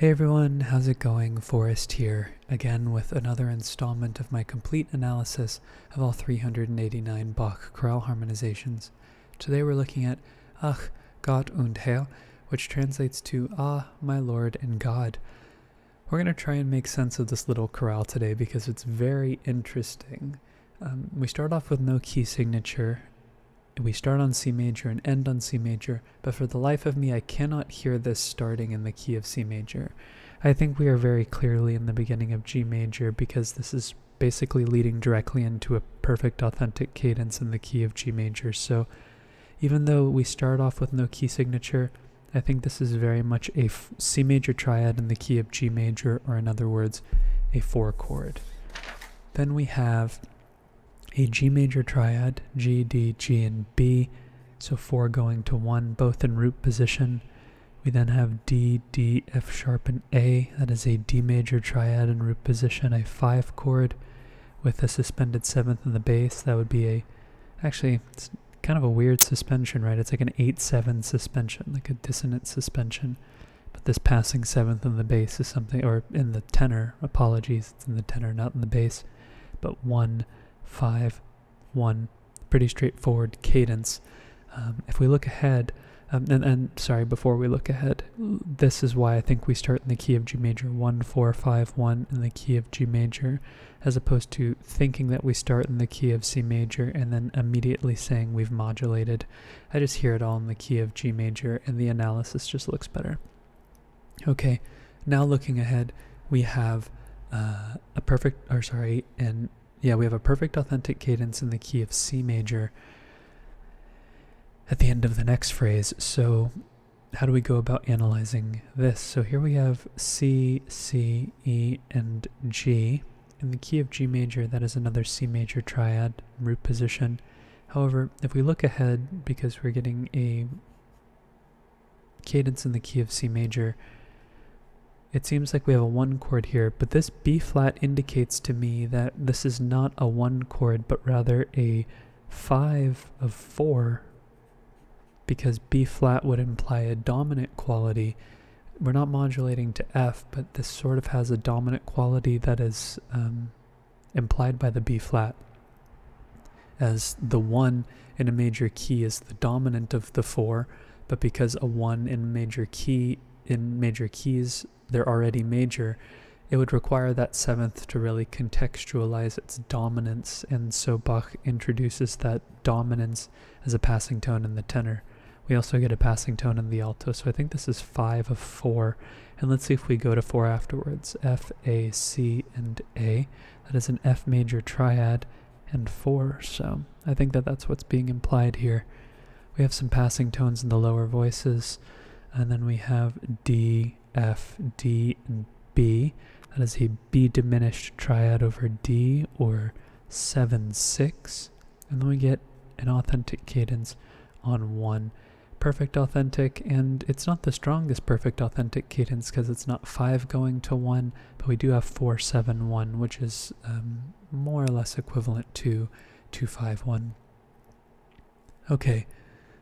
Hey everyone, how's it going? Forrest here, again with another installment of my complete analysis of all 389 Bach chorale harmonizations. Today we're looking at Ach, Gott und Herr, which translates to Ah, my Lord and God. We're going to try and make sense of this little chorale today because it's very interesting. We start off with no key signature. We start on C major and end on C major, but for the life of me I cannot hear this starting in the key of C major. I think we are very clearly in the beginning of G major because this is basically leading directly into a perfect authentic cadence in the key of G major. So even though we start off with no key signature, I think this is very much a C major triad in the key of G major, or in other words, a 4 chord. Then we have a G major triad, G, D, G, and B, so 4 going to 1, both in root position. We then have D, D, F sharp, and A. That is a D major triad in root position, a 5 chord with a suspended 7th in the bass. That would be actually, it's kind of a weird suspension, right? It's like an 8-7 suspension, like a dissonant suspension. But this passing 7th in the bass is something, or in the tenor, apologies, it's in the tenor, not in the bass, but 1, 5, 1, pretty straightforward cadence. If we look ahead, before we look ahead, this is why I think we start in the key of G major, 1, 4, 5, 1 in the key of G major, as opposed to thinking that we start in the key of C major and then immediately saying we've modulated. I just hear it all in the key of G major and the analysis just looks better. Okay, now looking ahead, we have we have a perfect authentic cadence in the key of C major at the end of the next phrase. So how do we go about analyzing this? So here we have C, C, E, and G. In the key of G major, that is another C major triad, root position. However, if we look ahead, because we're getting a cadence in the key of C major, it seems like we have a 1 chord here, but this B flat indicates to me that this is not a 1 chord, but rather a 5 of 4, because B flat would imply a dominant quality. We're not modulating to F, but this sort of has a dominant quality that is implied by the B flat, as the 1 in a major key is the dominant of the 4, but because a 1 in major key, in major keys, they're already major, it would require that 7th to really contextualize its dominance, and so Bach introduces that dominance as a passing tone in the tenor. We also get a passing tone in the alto, so I think this is 5 of 4, and let's see if we go to 4 afterwards. F, A, C, and A. That is an F major triad and 4, so I think that that's what's being implied here. We have some passing tones in the lower voices, and then we have D, F, D, and B. That is a B diminished triad over D, or 7-6. And then we get an authentic cadence on 1. Perfect authentic, and it's not the strongest perfect authentic cadence because it's not 5 going to 1, but we do have 4-7-1, which is more or less equivalent to 2-5-1. Okay.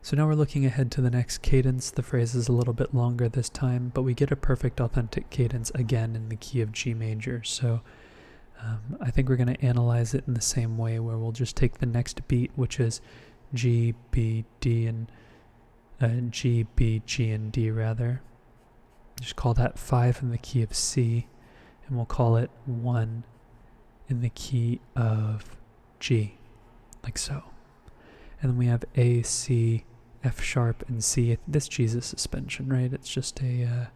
So now we're looking ahead to the next cadence. The phrase is a little bit longer this time, but we get a perfect authentic cadence again in the key of G major. So I think we're going to analyze it in the same way, where we'll just take the next beat, which is G, B, D, and G, B, G, and D rather. Just call that 5 in the key of C, and we'll call it 1 in the key of G, like so. And then we have A, C, F sharp, and C. This G is a suspension, right? It's just a,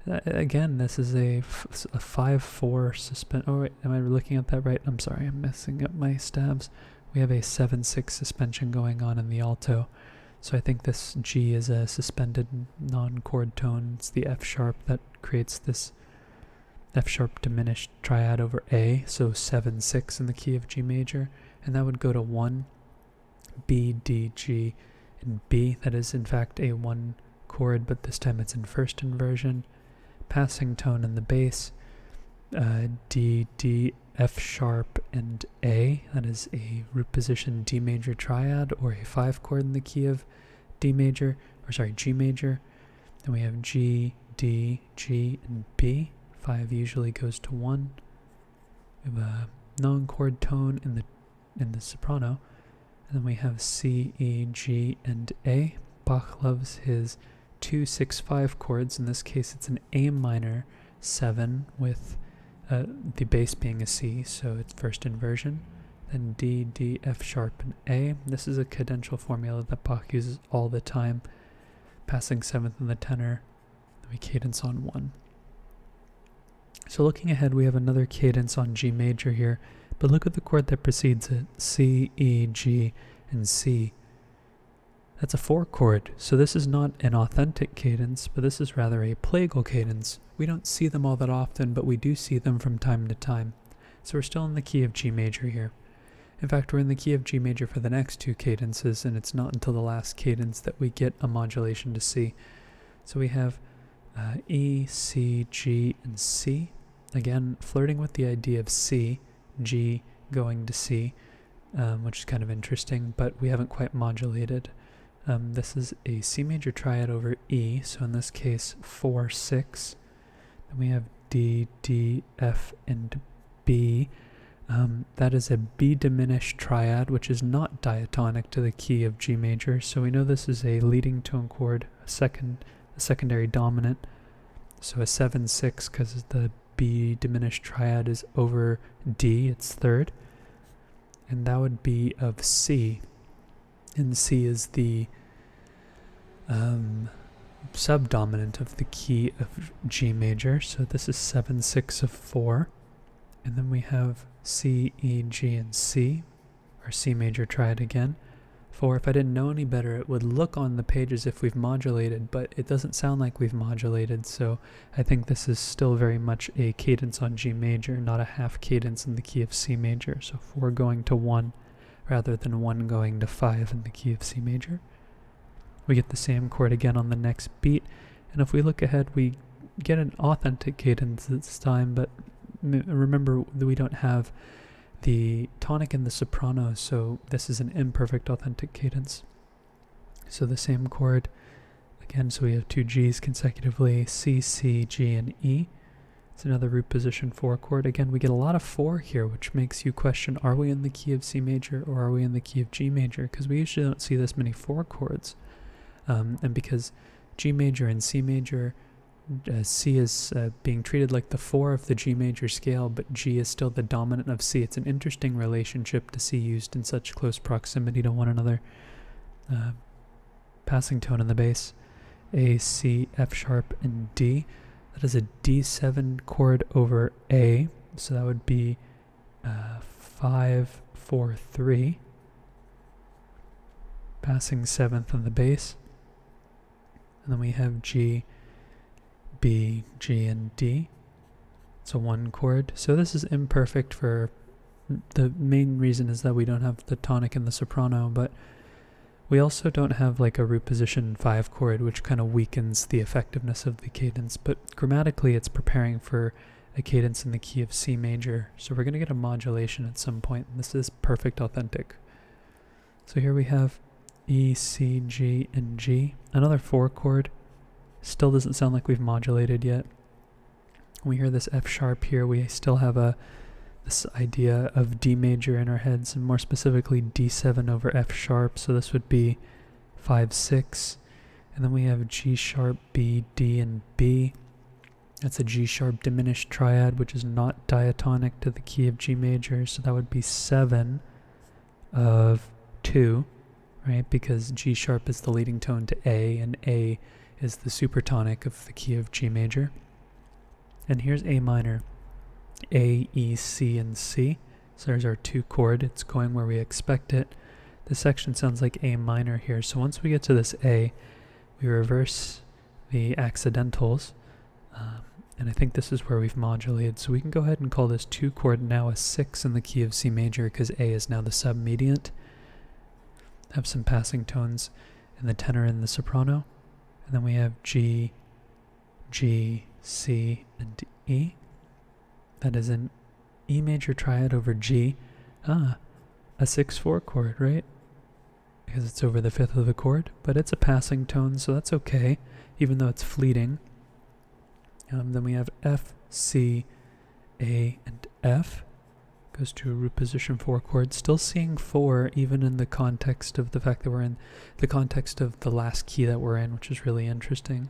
again, this is a 5-4 suspend. Oh, wait, am I looking at that right? I'm sorry, I'm messing up my stabs. We have a 7-6 suspension going on in the alto. So I think this G is a suspended non-chord tone. It's the F sharp that creates this F sharp diminished triad over A. So 7-6 in the key of G major. And that would go to 1. B, D, G, and B. That is in fact a 1 chord, but this time it's in first inversion. Passing tone in the bass, D, D, F sharp, and A. That is a root position D major triad, or a 5 chord in the key of G major. Then we have G, D, G, and B. 5 usually goes to 1. We have a non-chord tone in the soprano. And then we have C, E, G, and A. Bach loves his 2, 6, 5 chords. In this case, it's an A minor 7 with the bass being a C, so it's first inversion. Then D, D, F sharp, and A. This is a cadential formula that Bach uses all the time. Passing 7th in the tenor, then we cadence on 1. So looking ahead, we have another cadence on G major here, but look at the chord that precedes it, C, E, G, and C. That's a 4 chord, so this is not an authentic cadence, but this is rather a plagal cadence. We don't see them all that often, but we do see them from time to time. So we're still in the key of G major here. In fact, we're in the key of G major for the next 2 cadences, and it's not until the last cadence that we get a modulation to C. So we have E, C, G, and C. Again, flirting with the idea of C, G going to C, which is kind of interesting, but we haven't quite modulated. This is a C major triad over E, so in this case 4, 6. Then we have D, D, F, and B. That is a B diminished triad, which is not diatonic to the key of G major, so we know this is a leading tone chord, a secondary dominant. So a 7, 6, because the B diminished triad is over D, it's third. And that would be of C. And C is the subdominant of the key of G major. So this is 7, 6 of 4. And then we have C, E, G, and C, or C major triad again. 4, if I didn't know any better, it would look on the page as if we've modulated, but it doesn't sound like we've modulated, so I think this is still very much a cadence on G major, not a half cadence in the key of C major. So 4 going to 1 rather than 1 going to 5 in the key of C major. We get the same chord again on the next beat, and if we look ahead, we get an authentic cadence this time, but remember that we don't have the tonic in the soprano, so this is an imperfect authentic cadence. So the same chord again, so we have 2 G's consecutively, C, C, G, and E. It's another root position 4 chord. Again, we get a lot of 4 here, which makes you question, are we in the key of C major or are we in the key of G major? Because we usually don't see this many 4 chords. And because G major and C major, C is being treated like the 4 of the G major scale, but G is still the dominant of C. It's an interesting relationship to see used in such close proximity to one another. Passing tone in the bass, A, C, F sharp, and D. That is a D7 chord over A, so that would be 5, 4, 3. Passing 7th on the bass. And then we have G, B, G, and D. It's a 1 chord. So this is imperfect for the main reason is that we don't have the tonic in the soprano, but we also don't have like a root position 5 chord, which kind of weakens the effectiveness of the cadence. But grammatically, it's preparing for a cadence in the key of C major. So we're going to get a modulation at some point. And this is perfect authentic. So here we have E, C, G, and G. Another 4 chord. Still doesn't sound like we've modulated yet. When we hear this F sharp here, we still have this idea of D major in our heads, and more specifically D7 over F sharp, so this would be 5, 6. And then we have G sharp, B, D, and B. That's a G sharp diminished triad, which is not diatonic to the key of G major, so that would be 7 of 2, right? Because G sharp is the leading tone to A, and A is the supertonic of the key of G major. And here's A minor, A, E, C, and C. So there's our 2 chord. It's going where we expect it. This section sounds like A minor here. So once we get to this A, we reverse the accidentals. And I think this is where we've modulated. So we can go ahead and call this 2 chord now a 6 in the key of C major because A is now the submediant. Have some passing tones in the tenor and the soprano. And then we have G, G, C, and E. That is an E major triad over G. A 6-4 chord, right? Because it's over the 5th of the chord. But it's a passing tone, so that's okay, even though it's fleeting. Then we have F, C, A, and F. Goes to a root position 4 chord. Still seeing 4 even in the context of the fact that we're in the context of the last key that we're in, which is really interesting.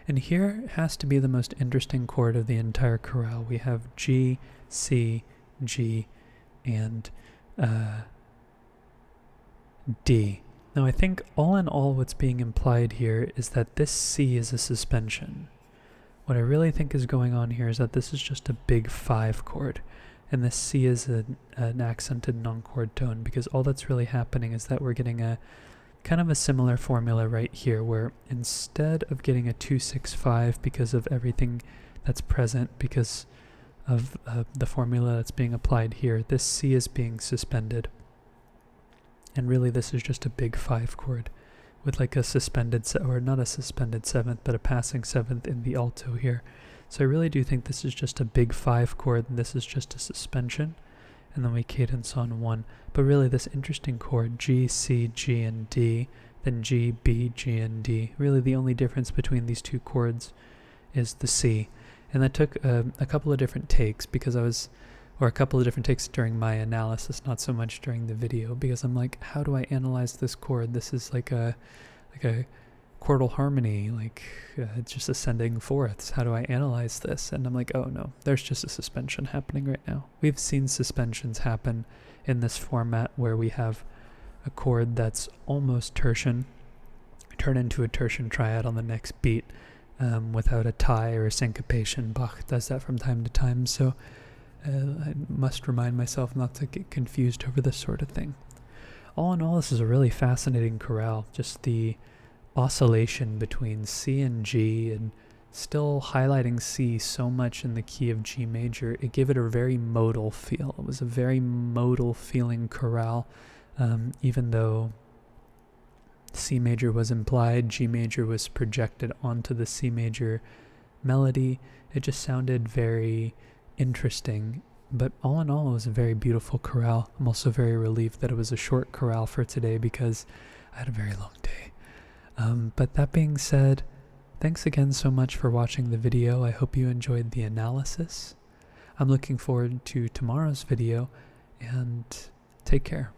And here has to be the most interesting chord of the entire chorale. We have G, C, G, and D. Now I think all in all what's being implied here is that this C is a suspension. What I really think is going on here is that this is just a big 5 chord, and this C is an accented non-chord tone, because all that's really happening is that we're getting a kind of a similar formula right here, where instead of getting a 2-6-5 because of everything that's present, because of the formula that's being applied here, this C is being suspended. And really this is just a big 5 chord with like a suspended, or not a suspended 7th, but a passing 7th in the alto here. So I really do think this is just a big 5 chord, and this is just a suspension, and then we cadence on 1. But really this interesting chord, G, C, G, and D, then G, B, G, and D. Really the only difference between these two chords is the C. And that took a couple of different takes, because or a couple of different takes during my analysis, not so much during the video, because I'm like, how do I analyze this chord? This is like a chordal harmony, like it's just ascending fourths. How do I analyze this? And I'm like, oh no, there's just a suspension happening right now. We've seen suspensions happen in this format where we have a chord that's almost tertian turn into a tertian triad on the next beat without a tie or a syncopation. Bach does that from time to time, so I must remind myself not to get confused over this sort of thing. All in all, this is a really fascinating chorale. Just the oscillation between C and G, and still highlighting C so much in the key of G major, it gave it a very modal feel. It was a very modal feeling chorale, even though C major was implied, G major was projected onto the C major melody. It just sounded very interesting, but all in all, it was a very beautiful chorale. I'm also very relieved that it was a short chorale for today, because I had a very long day. But that being said, thanks again so much for watching the video. I hope you enjoyed the analysis. I'm looking forward to tomorrow's video, and take care.